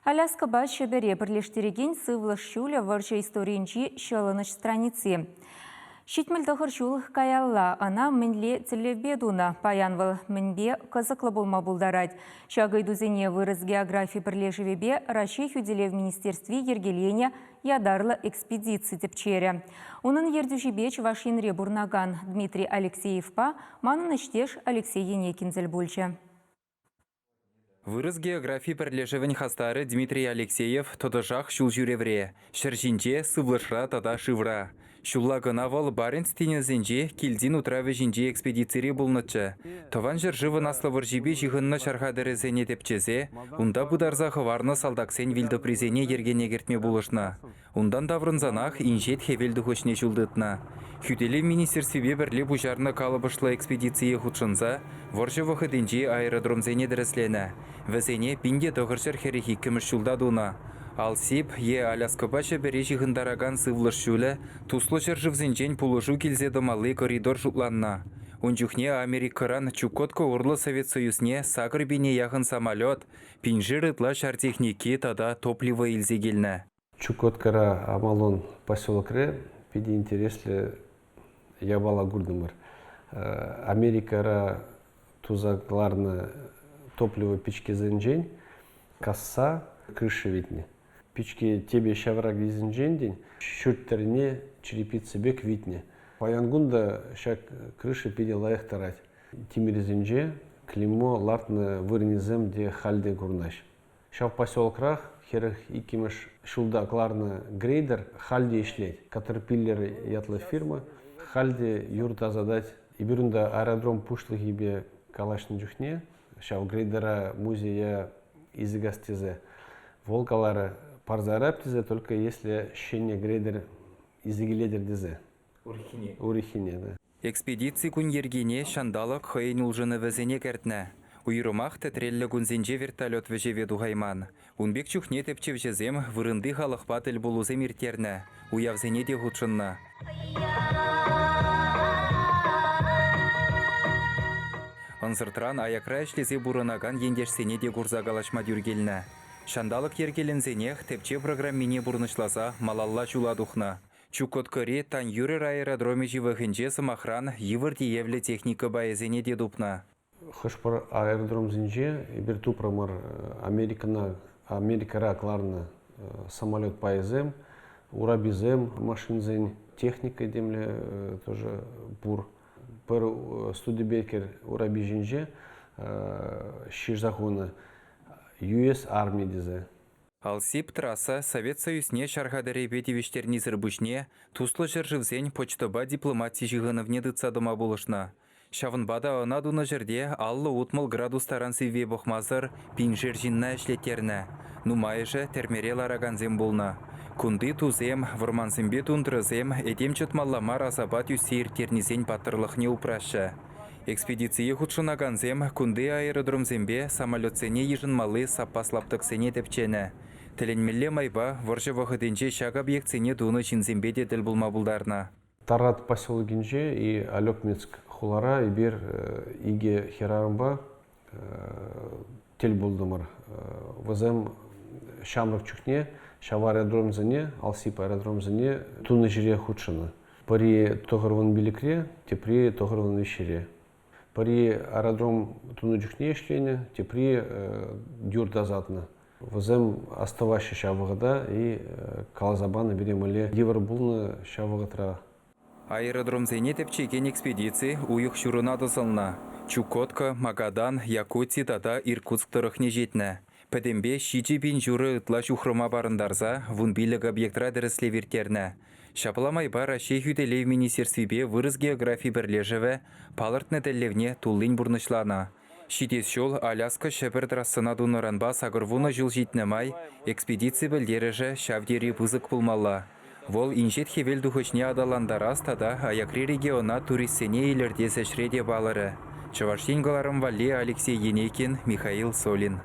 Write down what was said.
Аляска баш шебере бірлештереген сывлыш шуля варча историинчи шалыныш страницы. Шитмел тахыр шул каялла, ана мінле телеведуна паянвал мінбе қызықлы болма булдарад. Шагай дузене вырыз географии бірлежевебе Раши хюделе в министерстве ергелене ядарлы экспедиции тепчере. Унын ердюжебе Чувашинре бурнаган Дмитрий Алексеевпа, манын іштеш Алексей Енекинзель бульче. Вырыз географии бірлежевін хастары Дмитрий Алексеев тодыжақ шул жүревре. Шыржинже сывлышра тада шывра. Шуллагына вал Баренц тенезінже килдин утравы жинже экспедицири булнычы. Тован жыржывы наславыр жибе жиғынны шархадырызене тепчезе, унда бударзағы варны салдаксен вилді призене ергене кертме булышна. Ундан даврынзанақ инжет хевелді хөшне жулдытна. Хюделе министерстве бірле бұжарны калыбышлы экспедиции худшынза, воржы вахыдынже аэродромзене діріслене. Візене пинде тоғыршыр херехи кіміш жулдадуна. Ал сип, Аляска баша бере жиғындараган сывлыш шулі, туслы жыржывзенжен пулыжу келзеді малы коридор жутланна. Унчухне Америкаран Чукотко Урлы Совет Союзне сагыр бене яғын самолет, пинжир ытла шартехники тада топливо илзегелні. Чукоткара амалон поселокре, пиди интереслі ябала гурдымыр. Америкара тузакларны топливо печке зенжен, касса крыши витне. Печке тебе шаврак дизенжен день, шүрттеріне черепицы бек витне. Паянгунда шак крыши пиди лайық тарать. Тимирзенже клеймо лартны вырнезем де халде гурнаш. Шав поселкрах херых икимыш шулда кларны грейдер халде ишлеть. Катерпиллер ятлы фирма халде юрта задать. И бирунда аэродром пушлы гибе калашны жүхне. Шав грейдера музея изыгастезе. Волкалары парзарап тезе, только если щене грейдер изыгеледер дезе. Урихине, да. Экспедиции күн ергене шандалық хойын улжыны візене кәртні. Уйрымақ тәтрелі күнзенже вертолет вежеве дуғайман. Унбек чухне тепчевжезем вырынды халық батыл болузем иртерні. Уявзене де худшынна. Анзыртран аякра эшлезе бурынаган ендешсене де гурзагалашма дюргелні. Шандалық ергелензенех тепче программине бурнышласа малалла чуладухна. Чукоткаре тан юрер аэродроме живахынже самахран йывырти евле техника байезене дедупна. Хошпар аэродром зенже, берту промар Америкара кларна самолет байезем, урабизем машинзен, техника демле тоже бур. Пер студибекер урабиженже, ширзахуна US армия дезе. Алсип трасса Совет Союзне шархадары бетевиштерни зырбушне, туслы жыржывзен почтоба дипломатии жиғыновне дыца дома болышна. Шавынбада анадуна жерде аллы утмыл градустаран сиве бохмазыр пинжер жинна эшлетерні. Нумайыжы термерел араганзем болна. Кунды тузем, вырмансымбе тундрызем, эдем чытмалламар азабат юсейр тернизен паттырлықне упрашы. Экспедиция худшынаганзем кунды аэродромзембе самолетсене ежынмалы саппаслаптықсене тепчені. Теленмелле майба варжы вахыденже шаг объектсене дуны жинзембе де діл булма булдарна. Тарат поселогенже и Алёкмецк хулара и бер иге херарымба тел булдымыр. Вазем шамрак чухне, шав аэродромзене, алсип аэродромзене туны жире худшыны. Пари тоғырвын билікре, тепри тоғырвын вещере. Пари аэродром туны жүхне ешлені, тепри дюрдазатны. Вазем оставаща шавығыда и калазабаны беремеле евр булны шавығытра. Аэродром зене тепчеген экспедиции уйық шурына дызылна. Чукотка, Магадан, Якутия тада Иркутск тұрықне жетні. Пәдембе шичи бин журы ытла шухрыма барындарза вун билік объектра дірісле вертерні. Шапыламай бар Раши хюделе в министерстве вырыз географии бірлежеве палыртны тәллевне туллин бурнышлана. Шитес жол Аляска шәпір трассына дуныранба сағырвуны жыл житнемай экспедиция білдережі шавдері бұзық пулмалла. Вол инжет хевел духочне адаландарас тада аякри региона туристсене илерде сәшреде балыры. Чаваштен галарым валли Алексей Енекин, Михаил Солин.